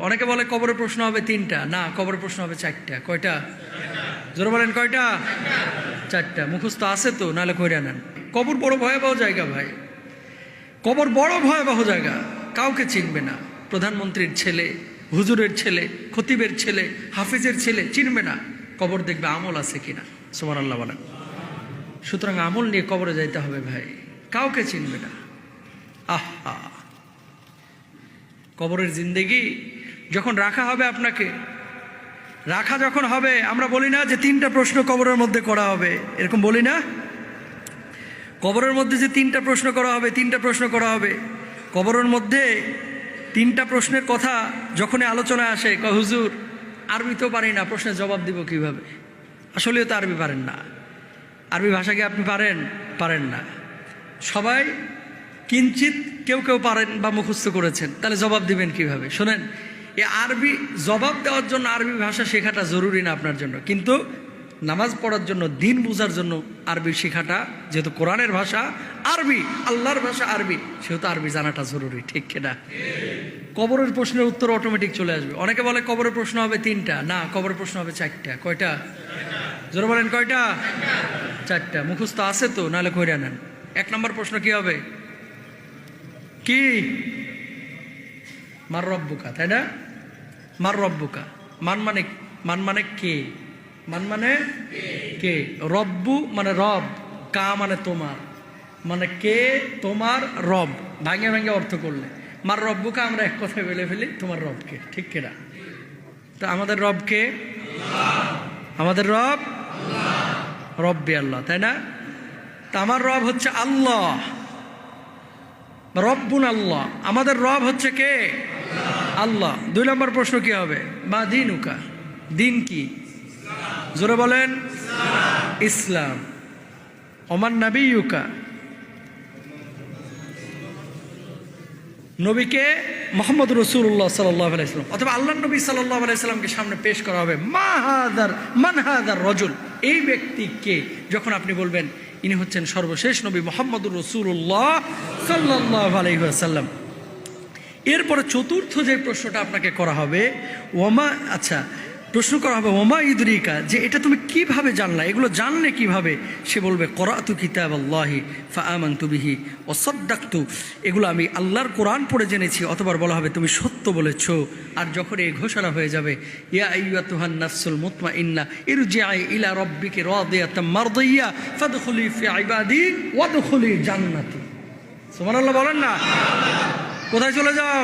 অনেকে বলে কবরের প্রশ্ন হবে তিনটা, না কবরের প্রশ্ন হবে চারটা। কয়টা? জোরে বলেন কয়টা? চারটা। মুখস্থ আছে তো, নাহলে কইরা নেন। কবর বড় ভয়াবহ জায়গা ভাই, কবর বড় ভয়াবহ জায়গা। কাউকে চিনবে না, প্রধানমন্ত্রীর ছেলে, হুজুরের ছেলে, খতিবের ছেলে, হাফিজের ছেলে চিনবে না। কবর দেখবে আমল আছে কিনা। সুবহানাল্লাহ বলেন। সুতরাং আমল নিয়ে কবরে যাইতে হবে ভাই, কাউকে চিনবে না। আহা, কবরের জিন্দেগি যখন রাখা হবে, আপনাকে রাখা যখন হবে, আমরা বলি না যে তিনটা প্রশ্ন কবরের মধ্যে করা হবে, এরকম বলি না? কবরের মধ্যে যে তিনটা প্রশ্ন করা হবে, তিনটা প্রশ্ন করা হবে। কবরের মধ্যে তিনটা প্রশ্নের কথা যখনই আলোচনায় আসে, কয় হুজুর আরবি তো পারি না, প্রশ্নের জবাব দিব কিভাবে? আসলেও তো আরবি পারেন না। আরবি ভাষা কি আপনি পারেন? পারেন না। সবাই কিঞ্চিত কেউ কেউ পারেন বা মুখস্থ করেছেন, তাহলে জবাব দিবেন কিভাবে? শোনেন, এই আরবি জবাব দেওয়ার জন্য আরবি ভাষা শেখাটা জরুরি না আপনার জন্য, কিন্তু নামাজ পড়ার জন্য, দিন বোঝার জন্য আরবি শেখাটা, যেহেতু কোরআনের ভাষা আরবি, আল্লাহর ভাষা আরবি, সেহেতু আরবি জানাটা জরুরি। ঠিক কিনা? কবরের প্রশ্নের উত্তর অটোমেটিক চলে আসবে। অনেকে বলে কবরের প্রশ্ন হবে তিনটা, না কবরের প্রশ্ন হবে চারটা। কয়টা? জোরে বলেন কয়টা? চারটা। মুখস্থ আছে তো, নাহলে কইরা নেন। 1 নম্বর প্রশ্ন কি হবে? কি? মার রব্বুকা, তাই না? মার রব্বুকা, মান মানে কে? মান মানে কে? রব্বু মানে রব, কা মানে তোমার, মানে কে তোমার রব। ভাঙে ভাঙে অর্থ করলে মার রব্বুকা আমরা এক কথায় বলে ফেলি, তোমার রবকে। ঠিক কিনা? তো আমাদের রবকে, আমাদের রব রব্বে আল্লাহ, তাই না? তা আমার রব হচ্ছে আল্লাহ, রব্বুন আল্লাহ। আমাদের রব হচ্ছে কে? আল্লাহ। 2 নম্বর প্রশ্ন কি হবে? মা দিনুকা, দিন কি? জোরে বলেন ইসলাম। ওমান নবিয়ুকা, নবীকে মুহাম্মদ রাসূলুল্লাহ সাল্লাল্লাহু আলাইহি ওয়াসাল্লাম অথবা আল্লাহর নবী সাল্লাল্লাহু আলাইহি ওয়াসাল্লামকে সামনে পেশ করা হবে। মান হাদার রাজুল, এই ব্যক্তি কে? যখন আপনি বলবেন ইনি হচ্ছেন সর্বশেষ নবী মুহাম্মদুর রাসূলুল্লাহ সাল্লাল্লাহু আলাইহি ওয়াসাল্লাম। এরপরে চতুর্থ যে প্রশ্নটা আপনাকে করা হবে, প্রশ্ন করা হবে ওমা ইদরিকা, যে এটা তুমি কিভাবে জানলা, এগুলো জানলে কিভাবে? সে বলবে করাতু কিতাবাল্লাহি ফাআমানতু বিহি ওয়া সাদ্দাকতু, এগুলো আমি আল্লাহর কোরআন পড়ে জেনেছি। অতবার বলা হবে তুমি সত্য বলেছ। আর যখন এই ঘোষণা হয়ে যাবে, ইয়া আইয়্যাতুহান নাফসুল মুতমাইন্না ইরজিই ইলা রাব্বিকি রাদিয়াতাম মারদিয়া ফাদখুলি ফি ইবাদি ওয়াদখুলি জান্নাতি। সুবহানাল্লাহ বলেন না? কোথায় চলে যাও?